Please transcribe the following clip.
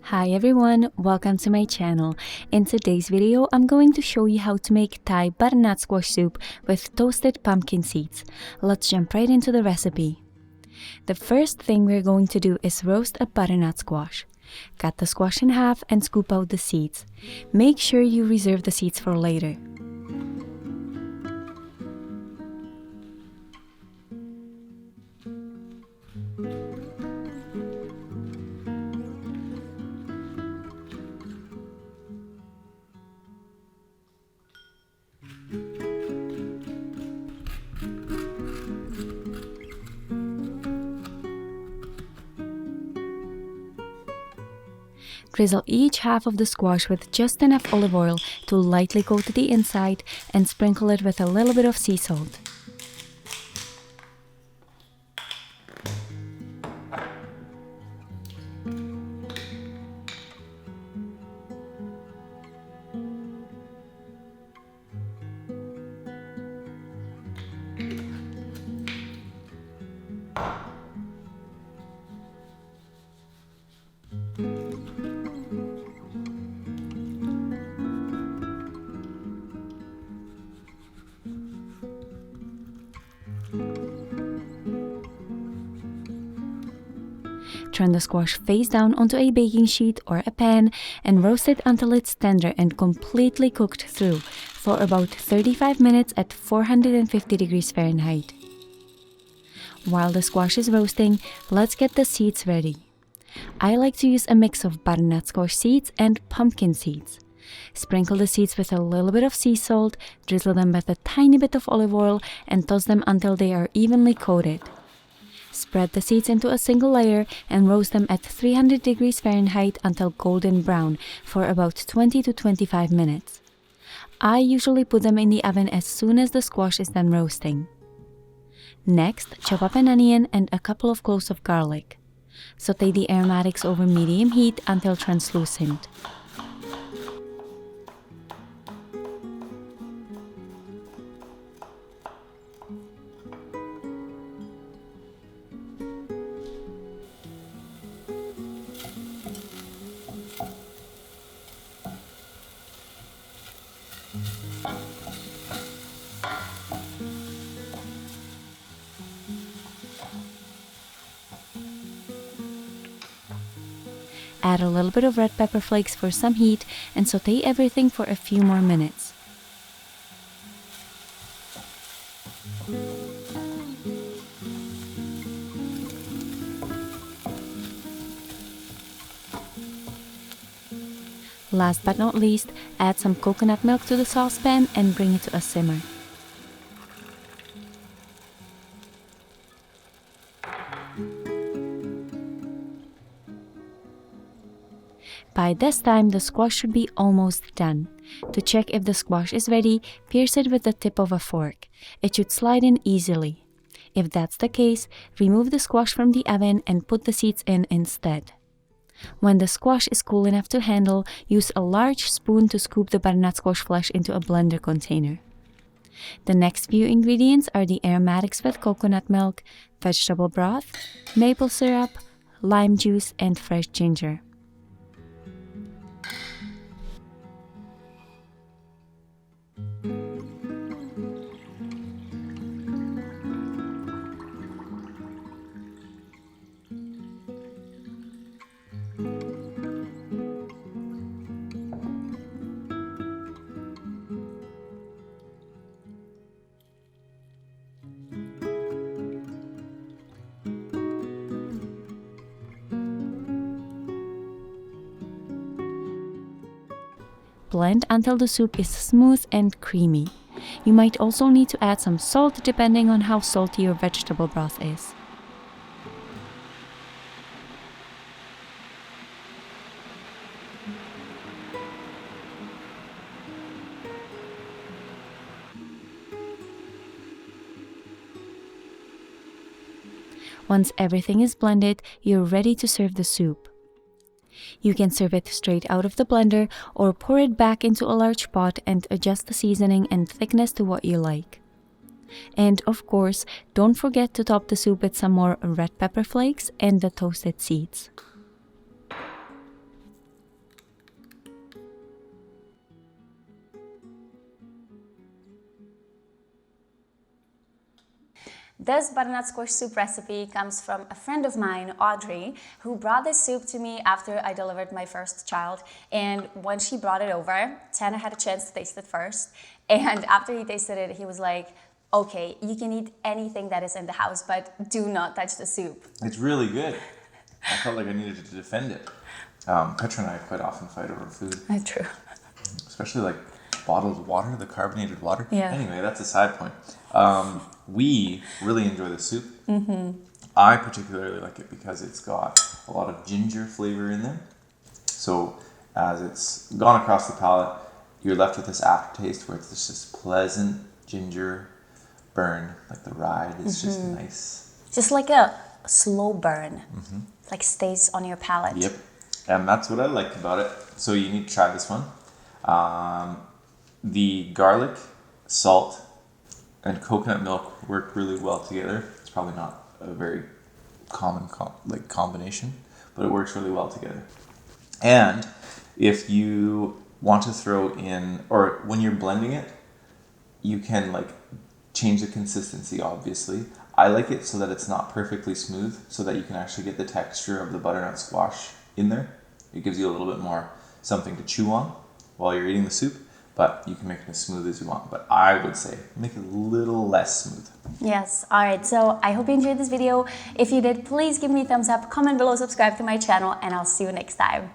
Hi everyone, welcome to my channel. In today's video, I'm going to show you how to make Thai butternut squash soup with toasted pumpkin seeds. Let's jump right into the recipe. The first thing we're going to do is roast a butternut squash. Cut the squash in half and scoop out the seeds. Make sure you reserve the seeds for later. Drizzle each half of the squash with just enough olive oil to lightly coat the inside and sprinkle it with a little bit of sea salt. Turn the squash face down onto a baking sheet or a pan and roast it until it's tender and completely cooked through for about 35 minutes at 450 degrees Fahrenheit. While the squash is roasting, let's get the seeds ready. I like to use a mix of butternut squash seeds and pumpkin seeds. Sprinkle the seeds with a little bit of sea salt, drizzle them with a tiny bit of olive oil, and toss them until they are evenly coated. Spread the seeds into a single layer and roast them at 300 degrees Fahrenheit until golden brown for about 20 to 25 minutes. I usually put them in the oven as soon as the squash is done roasting. Next, chop up an onion and a couple of cloves of garlic. Sauté the aromatics over medium heat until translucent. Add a little bit of red pepper flakes for some heat and sauté everything for a few more minutes. Last but not least, add some coconut milk to the saucepan and bring it to a simmer. By this time, the squash should be almost done. To check if the squash is ready, pierce it with the tip of a fork. It should slide in easily. If that's the case, remove the squash from the oven and put the seeds in instead. When the squash is cool enough to handle, use a large spoon to scoop the butternut squash flesh into a blender container. The next few ingredients are the aromatics with coconut milk, vegetable broth, maple syrup, lime juice, and fresh ginger. Blend until the soup is smooth and creamy. You might also need to add some salt depending on how salty your vegetable broth is. Once everything is blended, you're ready to serve the soup. You can serve it straight out of the blender or pour it back into a large pot and adjust the seasoning and thickness to what you like. And of course, don't forget to top the soup with some more red pepper flakes and the toasted seeds. This butternut squash soup recipe comes from a friend of mine, Audrey, who brought this soup to me after I delivered my first child. And when she brought it over, Tanner had a chance to taste it first. And after he tasted it, he was like, okay, you can eat anything that is in the house, but do not touch the soup. It's really good. I felt like I needed to defend it. Petra and I quite often fight over food. True. Especially like bottled water, the carbonated water. Yeah. Anyway, that's a side point. We really enjoy the soup. I particularly like it because it's got a lot of ginger flavor in there. So as it's gone across the palate, you're left with this aftertaste where it's just this pleasant ginger burn. Like the ride is just nice. Just like a slow burn. Like stays on your palate. Yep. And that's what I liked about it. So you need to try this one. The garlic, salt, and coconut milk work really well together. It's probably not a very common combination, but it works really well together. And if you want to throw in, or when you're blending it, you can like change the consistency, obviously. I like it so that it's not perfectly smooth, so that you can actually get the texture of the butternut squash in there. It gives you a little bit more something to chew on while you're eating the soup, but you can make it as smooth as you want. But I would say make it a little less smooth. Yes, alright, so I hope you enjoyed this video. If you did, please give me a thumbs up, comment below, subscribe to my channel, and I'll see you next time.